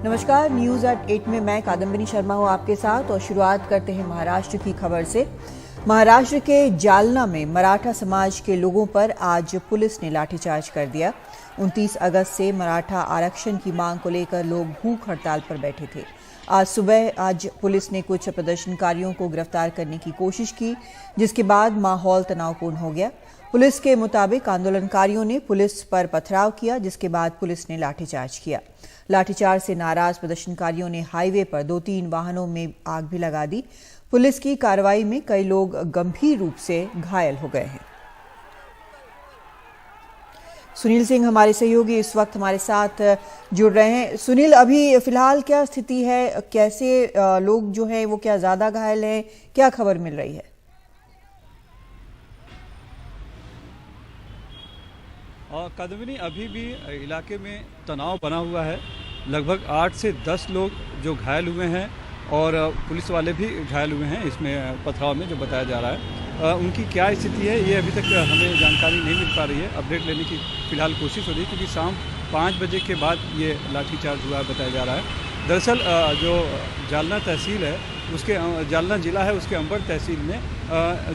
नमस्कार, news at 8 में मैं कादम्बिनी शर्मा हूं आपके साथ और शुरुआत करते हैं महाराष्ट्र की खबर से। महाराष्ट्र के जालना में मराठा समाज के लोगों पर आज पुलिस ने लाठीचार्ज कर दिया। 29 अगस्त से मराठा आरक्षण की मांग को लेकर लोग भूख हड़ताल पर बैठे थे। आज सुबह पुलिस ने कुछ प्रदर्शनकारियों को गिरफ्तार करने की कोशिश की, जिसके बाद माहौल तनावपूर्ण हो गया। पुलिस के मुताबिक आंदोलनकारियों ने पुलिस पर पथराव किया, जिसके बाद पुलिस ने लाठीचार्ज किया। लाठीचार्ज से नाराज प्रदर्शनकारियों ने हाईवे पर 2-3 वाहनों में आग भी लगा दी। पुलिस की कार्रवाई में कई लोग गंभीर रूप से घायल हो गए हैं। सुनील सिंह हमारे सहयोगी इस वक्त हमारे साथ जुड़ रहे हैं। सुनील, अभी फिलहाल क्या स्थिति है? कैसे लोग जो हैं वो क्या ज्यादा घायल हैं? क्या खबर मिल रही है? कादम्बिनी, अभी भी इलाके में तनाव बना हुआ है। लगभग 8 से 10 लोग जो घायल हुए हैं और पुलिस वाले भी घायल हुए हैं इसमें पथराव में, जो बताया जा रहा है। उनकी क्या स्थिति है ये अभी तक हमें जानकारी नहीं मिल पा रही है। अपडेट लेने की फिलहाल कोशिश हो रही है, क्योंकि शाम 5 बजे के बाद ये लाठीचार्ज हुआ बताया जा रहा है। दरअसल जो जालना तहसील है, उसके जालना जिला है, उसके अंबर तहसील में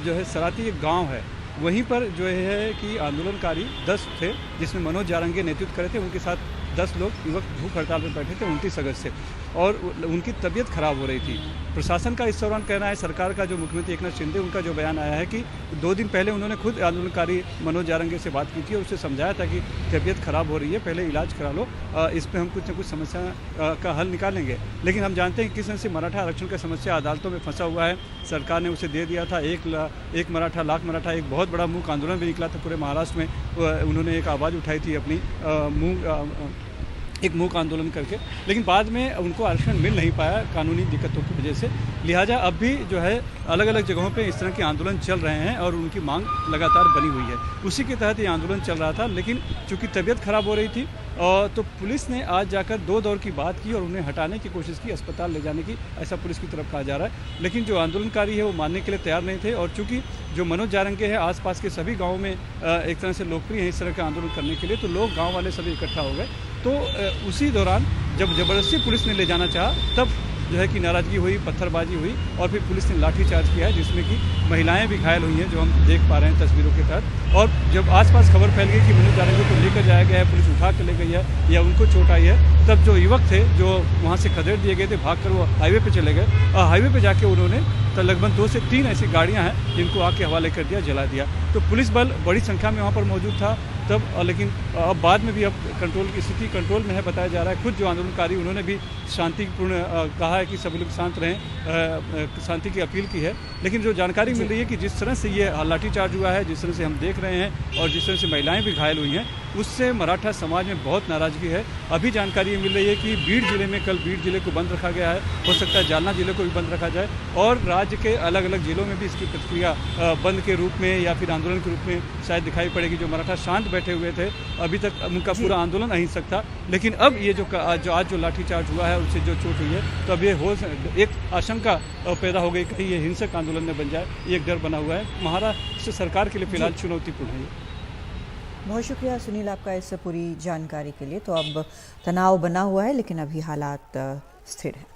जो है सराती एक गाँव है, वहीं पर जो है कि आंदोलनकारी 10 थे, जिसमें मनोज जारंगे नेतृत्व करे थे। उनके साथ 10 लोग युवक भूख हड़ताल पर बैठे थे 29 अगस्त से, और उनकी तबीयत खराब हो रही थी। प्रशासन का इस दौरान कहना है, सरकार का जो मुख्यमंत्री एकनाथ शिंदे, उनका जो बयान आया है कि 2 दिन पहले उन्होंने खुद आंदोलनकारी मनोज जारंगे से बात की थी और उससे समझाया था कि तबीयत खराब हो रही है, पहले इलाज करा लो, इस पर हम कुछ न कुछ समस्या का हल निकालेंगे। लेकिन हम जानते हैं कि किस तरह से मराठा आरक्षण का समस्या अदालतों में फंसा हुआ है। सरकार ने उसे दे दिया था। एक मराठा लाख मराठा, एक बहुत बड़ा मूक आंदोलन भी निकला था पूरे महाराष्ट्र में। उन्होंने एक आवाज़ उठाई थी अपनी एक मूक आंदोलन करके, लेकिन बाद में उनको आरक्षण मिल नहीं पाया कानूनी दिक्कतों की वजह से। लिहाजा अब भी जो है अलग अलग जगहों पे इस तरह के आंदोलन चल रहे हैं और उनकी मांग लगातार बनी हुई है। उसी के तहत ये आंदोलन चल रहा था, लेकिन चूंकि तबीयत खराब हो रही थी तो पुलिस ने आज जाकर 2 दौर की बात की और उन्हें हटाने की कोशिश की, अस्पताल ले जाने की, ऐसा पुलिस की तरफ कहा जा रहा है। लेकिन जो आंदोलनकारी है वो मानने के लिए तैयार नहीं थे, और चूंकि जो मनोज जारंगे है आसपास के सभी गाँवों में एक तरह से लोकप्रिय है इस तरह का आंदोलन करने के लिए, तो लोग गाँव वाले सभी इकट्ठा हो गए। तो उसी दौरान जब जबरदस्ती पुलिस ने ले जाना चाहा, तब जो है कि नाराजगी हुई, पत्थरबाजी हुई और फिर पुलिस ने लाठीचार्ज किया है, जिसमें कि महिलाएं भी घायल हुई हैं, जो हम देख पा रहे हैं तस्वीरों के तहत। और जब आसपास खबर फैल गई कि मनोज जारंगे को लेकर जाया गया है, पुलिस उठा के ले गई है या उनको चोट आई है, तब जो युवक थे जो वहाँ से खदेड़ दिए गए थे, भागकर वो हाईवे पर चले गए। हाईवे पर जाके उन्होंने तो लगभग 2 से 3 ऐसी गाड़ियाँ हैं जिनको आग के हवाले कर दिया, जला दिया। तो पुलिस बल बड़ी संख्या में वहाँ पर मौजूद था तब, लेकिन अब बाद में भी अब कंट्रोल की स्थिति कंट्रोल में है बताया जा रहा है। खुद जो आंदोलनकारी उन्होंने भी शांतिपूर्ण कहा है कि सभी लोग शांत रहें, शांति की अपील की है। लेकिन जो जानकारी मिल रही है कि जिस तरह से ये लाठीचार्ज हुआ है, जिस तरह से हम देख रहे हैं और जिस तरह से महिलाएं भी घायल हुई हैं, उससे मराठा समाज में बहुत नाराजगी है। अभी जानकारी ये मिल रही है कि बीड़ जिले में कल बीड़ जिले को बंद रखा गया है, हो सकता है जालना जिले को भी बंद रखा जाए, और राज्य के अलग अलग जिलों में भी इसकी प्रतिक्रिया बंद के रूप में या फिर आंदोलन के रूप में शायद दिखाई पड़ेगी। जो मराठा शांत बैठे हुए थे, अभी तक उनका पूरा आंदोलन अहिंसक था, लेकिन अब ये जो आज जो लाठीचार्ज हुआ है उससे जो चोट हुई है, तो अब ये एक आशंका पैदा हो गई कहीं ये हिंसक आंदोलन में बन जाए, ये एक डर बना हुआ है। महाराष्ट्र सरकार के लिए फिलहाल चुनौतीपूर्ण है। बहुत शुक्रिया सुनील आपका इस पूरी जानकारी के लिए। तो अब तनाव बना हुआ है, लेकिन अभी हालात स्थिर हैं।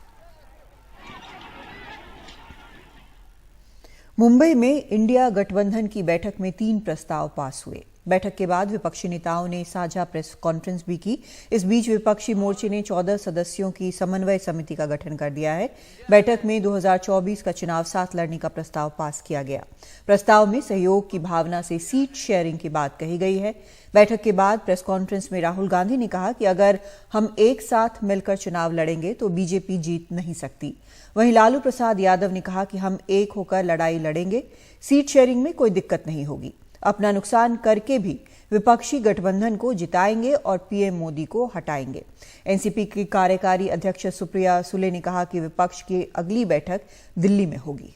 मुंबई में इंडिया गठबंधन की बैठक में 3 प्रस्ताव पास हुए। बैठक के बाद विपक्षी नेताओं ने साझा प्रेस कॉन्फ्रेंस भी की। इस बीच विपक्षी मोर्चे ने 14 सदस्यों की समन्वय समिति का गठन कर दिया है। बैठक में 2024 का चुनाव साथ लड़ने का प्रस्ताव पास किया गया। प्रस्ताव में सहयोग की भावना से सीट शेयरिंग की बात कही गई है। बैठक के बाद प्रेस कॉन्फ्रेंस में राहुल गांधी ने कहा कि अगर हम एक साथ मिलकर चुनाव लड़ेंगे तो बीजेपी जीत नहीं सकती। वहीं लालू प्रसाद यादव ने कहा कि हम एक होकर लड़ाई लड़ेंगे, सीट शेयरिंग में कोई दिक्कत नहीं होगी, अपना नुकसान करके भी विपक्षी गठबंधन को जिताएंगे और पीएम मोदी को हटाएंगे। एनसीपी की कार्यकारी अध्यक्ष सुप्रिया सुले ने कहा कि विपक्ष की अगली बैठक दिल्ली में होगी।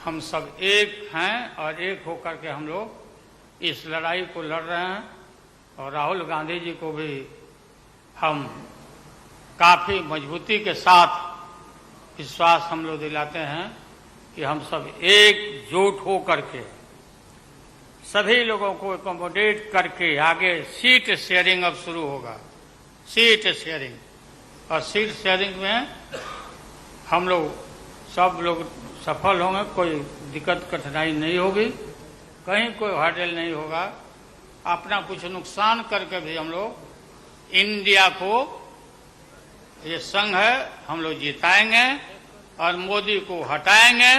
हम सब एक हैं और एक होकर के हम लोग इस लड़ाई को लड़ रहे हैं, और राहुल गांधी जी को भी हम काफी मजबूती के साथ विश्वास हम लोग दिलाते हैं कि हम सब एकजुट हो करके सभी लोगों को एकोमोडेट करके आगे सीट शेयरिंग अब शुरू होगा। सीट शेयरिंग, और सीट शेयरिंग में हम लोग सब लोग सफल होंगे, कोई दिक्कत कठिनाई नहीं होगी, कहीं कोई हर्डल नहीं होगा। अपना कुछ नुकसान करके भी हम लोग इंडिया को, ये संघ है, हम लोग जिताएंगे और मोदी को हटाएंगे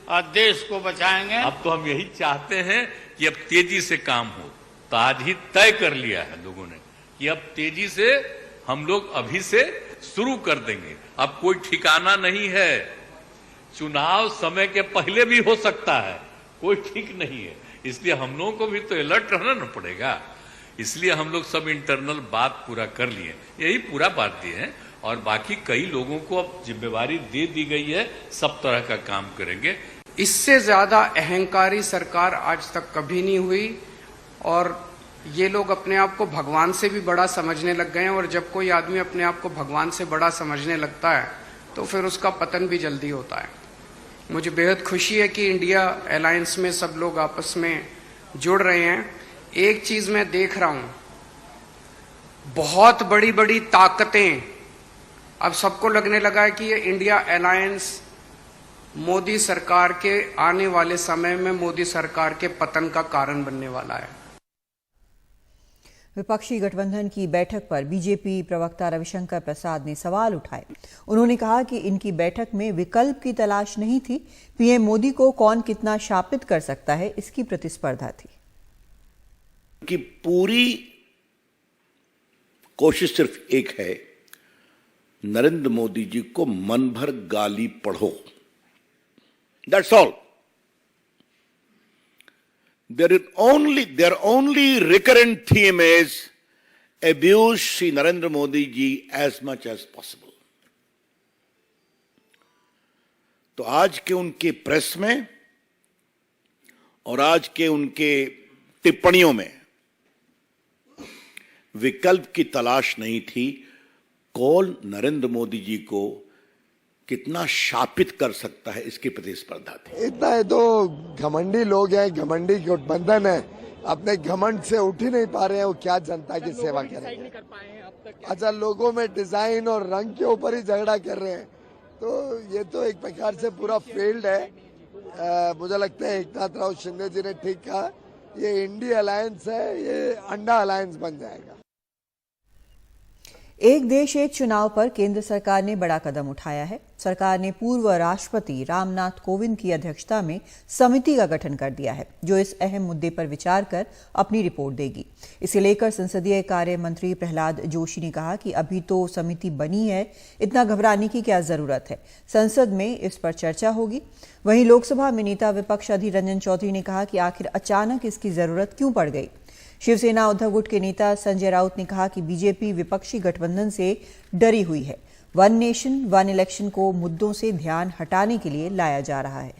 और देश को बचाएंगे। अब तो हम यही चाहते हैं कि अब तेजी से काम हो। तो आज ही तय कर लिया है लोगों ने कि अब तेजी से हम लोग अभी से शुरू कर देंगे। अब कोई ठिकाना नहीं है, चुनाव समय के पहले भी हो सकता है, कोई ठीक नहीं है। इसलिए हम लोगों को भी तो अलर्ट रहना न पड़ेगा। इसलिए हम लोग सब इंटरनल बात पूरा कर लिए, यही पूरा बात दिए हैं। और बाकी कई लोगों को अब जिम्मेवारी दे दी गई है, सब तरह का काम करेंगे। इससे ज्यादा अहंकारी सरकार आज तक कभी नहीं हुई, और ये लोग अपने आप को भगवान से भी बड़ा समझने लग गए हैं। और जब कोई आदमी अपने आप को भगवान से बड़ा समझने लगता है तो फिर उसका पतन भी जल्दी होता है। मुझे बेहद खुशी है कि इंडिया अलायंस में सब लोग आपस में जुड़ रहे हैं। एक चीज मैं देख रहा हूं, बहुत बड़ी बड़ी ताकतें, अब सबको लगने लगा है कि ये इंडिया अलायंस मोदी सरकार के आने वाले समय में मोदी सरकार के पतन का कारण बनने वाला है। विपक्षी गठबंधन की बैठक पर बीजेपी प्रवक्ता रविशंकर प्रसाद ने सवाल उठाए। उन्होंने कहा कि इनकी बैठक में विकल्प की तलाश नहीं थी, पीएम मोदी को कौन कितना शापित कर सकता है इसकी प्रतिस्पर्धा थी। कि पूरी कोशिश सिर्फ एक है, नरेंद्र मोदी जी को मन भर गाली पढ़ो, that's all. Their only recurrent theme is abuse Shri Narendra Modi ji as much as possible. तो आज के उनके प्रेस में और आज के उनके टिप्पणियों में विकल्प की तलाश नहीं थी, कौन नरेंद्र मोदी जी को कितना शापित कर सकता है इसकी प्रतिस्पर्धा थी। इतना है तो घमंडी लोग हैं, घमंडी गठबंधन है, अपने घमंड से उठ ही नहीं पा रहे हैं, वो क्या जनता की सेवा करेंगे। अच्छा, लोगों में डिजाइन और रंग के ऊपर ही झगड़ा कर रहे हैं, तो ये तो एक प्रकार से पूरा फेल्ड है। मुझे लगता है एकनाथ राव शिंदे जी ने ठीक कहा, ये इंडिया अलायंस है, ये अंडा अलायंस बन जाएगा। एक देश एक चुनाव पर केंद्र सरकार ने बड़ा कदम उठाया है। सरकार ने पूर्व राष्ट्रपति रामनाथ कोविंद की अध्यक्षता में समिति का गठन कर दिया है, जो इस अहम मुद्दे पर विचार कर अपनी रिपोर्ट देगी। इसे लेकर संसदीय कार्य मंत्री प्रहलाद जोशी ने कहा कि अभी तो समिति बनी है, इतना घबराने की क्या जरूरत है, संसद में इस पर चर्चा होगी। वहीं लोकसभा में नेता विपक्ष अधीर रंजन चौधरी ने कहा कि आखिर अचानक इसकी जरूरत क्यों पड़ गई। शिवसेना उद्धव गुट के नेता संजय राउत ने कहा कि बीजेपी विपक्षी गठबंधन से डरी हुई है, वन नेशन वन इलेक्शन को मुद्दों से ध्यान हटाने के लिए लाया जा रहा है।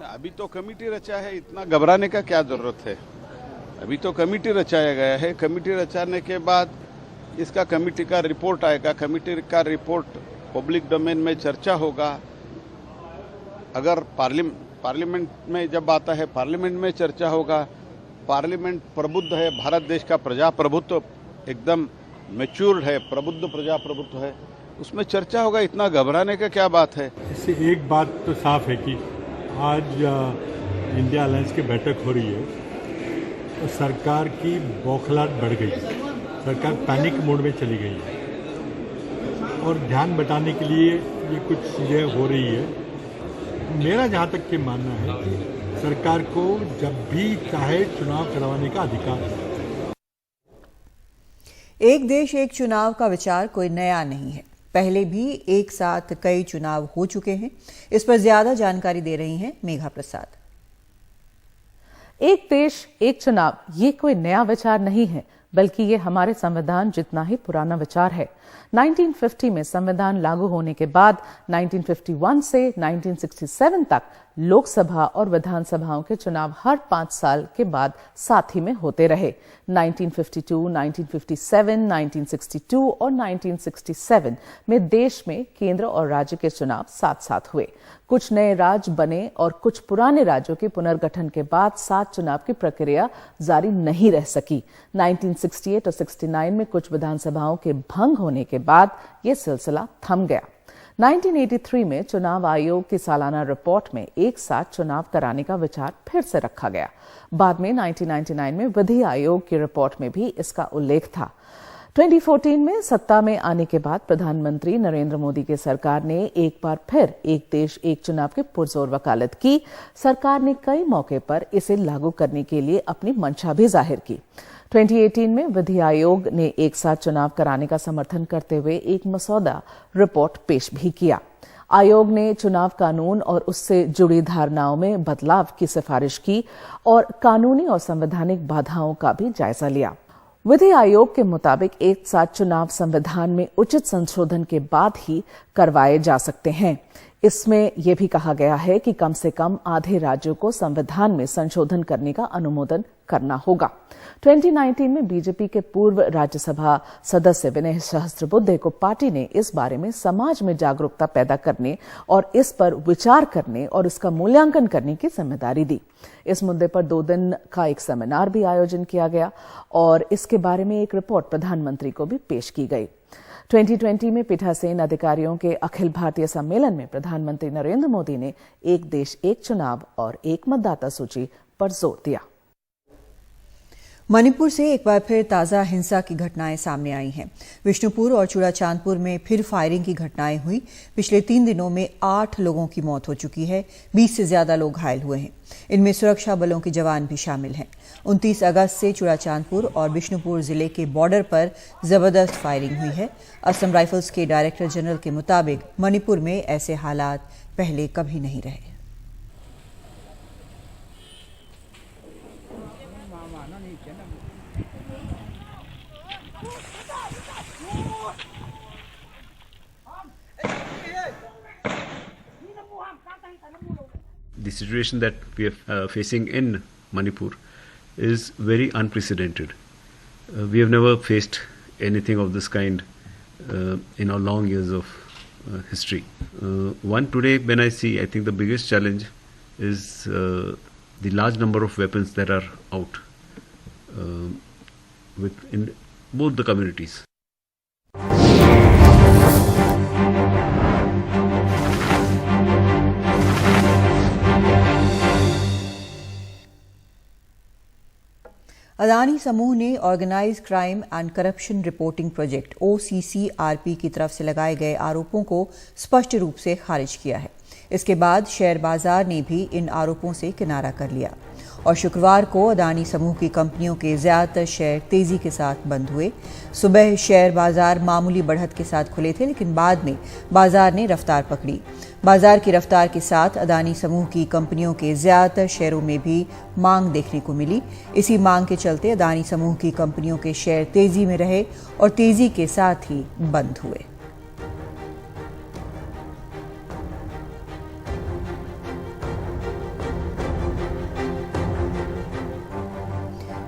अभी तो कमेटी रचा है, इतना घबराने का क्या जरूरत है। अभी तो कमेटी रचाया गया है, कमेटी रचाने के बाद इसका कमेटी का रिपोर्ट आएगा, कमेटी का रिपोर्ट पब्लिक डोमेन में चर्चा होगा। अगर पार्लियामेंट में जब आता है, पार्लियामेंट में चर्चा होगा। पार्लियामेंट प्रबुद्ध है, भारत देश का प्रजाप्रभुत्व एकदम मैच्योर्ड है, प्रबुद्ध प्रजाप्रभुत्व है, उसमें चर्चा होगा। इतना घबराने का क्या बात है। इससे एक बात तो साफ है कि आज इंडिया अलायंस की बैठक हो रही है तो सरकार की बौखलाहट बढ़ गई है, सरकार पैनिक मोड में चली गई है और ध्यान बटाने के लिए ये कुछ चीज़ें हो रही है। मेरा जहाँ तक के मानना है कि सरकार को जब भी चाहे चुनाव करवाने का अधिकार है। एक देश एक चुनाव का विचार कोई नया नहीं है, पहले भी एक साथ कई चुनाव हो चुके हैं। इस पर ज्यादा जानकारी दे रही हैं मेघा प्रसाद। एक देश एक चुनाव, ये कोई नया विचार नहीं है, बल्कि ये हमारे संविधान जितना ही पुराना विचार है। 1950 में संविधान लागू होने के बाद 1951 से 1967 तक लोकसभा और विधानसभाओं के चुनाव हर 5 साल के बाद साथ ही में होते रहे। 1952, 1957, 1962 और 1967 में देश में केंद्र और राज्य के चुनाव साथ साथ हुए। कुछ नए राज्य बने और कुछ पुराने राज्यों के पुनर्गठन के बाद साथ चुनाव की प्रक्रिया जारी नहीं रह सकी। 1968 और 69 में कुछ विधानसभाओं के भंग होने के बाद ये सिलसिला थम गया। 1983 में चुनाव आयोग की सालाना रिपोर्ट में एक साथ चुनाव कराने का विचार फिर से रखा गया। बाद में 1999 में विधि आयोग की रिपोर्ट में भी इसका उल्लेख था। 2014 में सत्ता में आने के बाद प्रधानमंत्री नरेंद्र मोदी की सरकार ने एक बार फिर एक देश एक चुनाव की पुरजोर वकालत की। सरकार ने कई मौके पर इसे लागू करने के लिए अपनी मंशा भी जाहिर की। 2018 में विधि आयोग ने एक साथ चुनाव कराने का समर्थन करते हुए एक मसौदा रिपोर्ट पेश भी किया। आयोग ने चुनाव कानून और उससे जुड़ी धारणाओं में बदलाव की सिफारिश की और कानूनी और संवैधानिक बाधाओं का भी जायजा लिया। विधि आयोग के मुताबिक एक साथ चुनाव संविधान में उचित संशोधन के बाद ही करवाए जा सकते हैं। इसमें यह भी कहा गया है कि कम से कम आधे राज्यों को संविधान में संशोधन करने का अनुमोदन करना होगा। 2019 में बीजेपी के पूर्व राज्यसभा सदस्य विनय सहस्त्रबुद्धे को पार्टी ने इस बारे में समाज में जागरूकता पैदा करने और इस पर विचार करने और इसका मूल्यांकन करने की जिम्मेदारी दी। इस मुद्दे पर 2 दिन का एक सेमिनार भी आयोजन किया गया और इसके बारे में एक रिपोर्ट प्रधानमंत्री को भी पेश की गई। 2020 में पीठासीन अधिकारियों के अखिल भारतीय सम्मेलन में प्रधानमंत्री नरेंद्र मोदी ने एक देश एक चुनाव और एक मतदाता सूची पर जोर दिया। मणिपुर से एक बार फिर ताजा हिंसा की घटनाएं सामने आई हैं। विष्णुपुर और चूड़ाचांदपुर में फिर फायरिंग की घटनाएं हुई। पिछले 3 दिनों में 8 लोगों की मौत हो चुकी है। 20 से ज्यादा लोग घायल हुए हैं। इनमें सुरक्षा बलों के जवान भी शामिल हैं। 29 अगस्त से चूड़ाचांदपुर और बिष्णुपुर जिले के बॉर्डर पर जबरदस्त फायरिंग हुई है। असम राइफल्स के डायरेक्टर जनरल के मुताबिक मणिपुर में ऐसे हालात पहले कभी नहीं रहे। The situation that we are facing in Manipur is very unprecedented. We have never faced anything of this kind in our long years of history. One today, when I see, I think the biggest challenge is the large number of weapons that are out in both the communities. Adani समूह ने organised crime and corruption reporting project OCCRP की तरफ से लगाए गए आरोपों को स्पष्ट रूप से खारिज किया है। इसके बाद शेयर बाजार ने भी इन आरोपों से किनारा कर लिया और शुक्रवार को अदानी समूह की कंपनियों के ज्यादातर शेयर तेजी के साथ बंद हुए। सुबह शेयर बाजार मामूली बढ़त के साथ खुले थे, लेकिन बाद में बाजार ने रफ्तार पकड़ी। बाजार की रफ्तार के साथ अदानी समूह की कंपनियों के ज्यादातर शेयरों में भी मांग देखने को मिली। इसी मांग के चलते अदानी समूह की कंपनियों के शेयर तेजी में रहे और तेजी के साथ ही बंद हुए।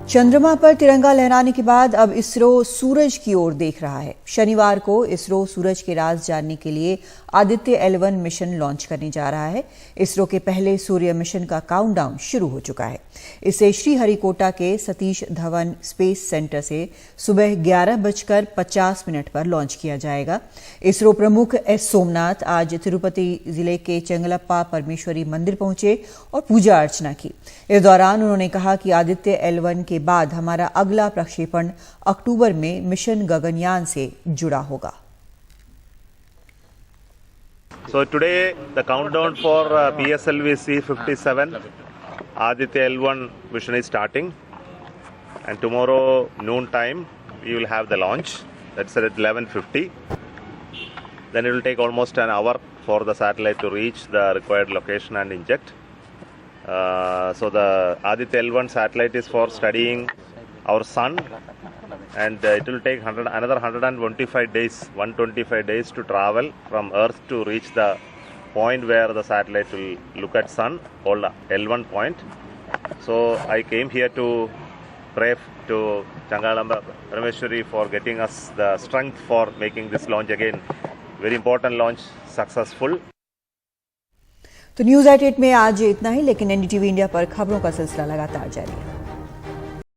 चंद्रमा पर तिरंगा लहराने के बाद अब इसरो सूरज की ओर देख रहा है। शनिवार को इसरो सूरज के राज जानने के लिए आदित्य L1 मिशन लॉन्च करने जा रहा है। इसरो के पहले सूर्य मिशन का काउंटडाउन शुरू हो चुका है। इसे श्रीहरिकोटा के सतीश धवन स्पेस सेंटर से सुबह 11:50 पर लॉन्च किया जाएगा। इसरो प्रमुख S सोमनाथ आज तिरुपति जिले के चंगलप्पा परमेश्वरी मंदिर पहुंचे और पूजा अर्चना की। इस दौरान उन्होंने कहा कि आदित्य L1 के बाद हमारा अगला प्रक्षेपण अक्टूबर में मिशन गगनयान से जुड़ा होगा। So today the countdown for PSLV C57 Aditya L1 mission is starting, and tomorrow noon time we will have the launch. That's at 11:50. Then it will take almost an hour for the satellite to reach the required location and inject. So the Aditya L1 satellite is for studying our sun, and it will take another 125 days to travel from Earth to reach the point where the satellite will look at sun, called L1 point. So I came here to pray to Changalamba Parameshwari for getting us the strength for making this launch again. Very important launch, successful. तो news eight 8 में आज इतना ही, लेकिन NDTV India पर खबरों का सिलसिला लगातार जारी है।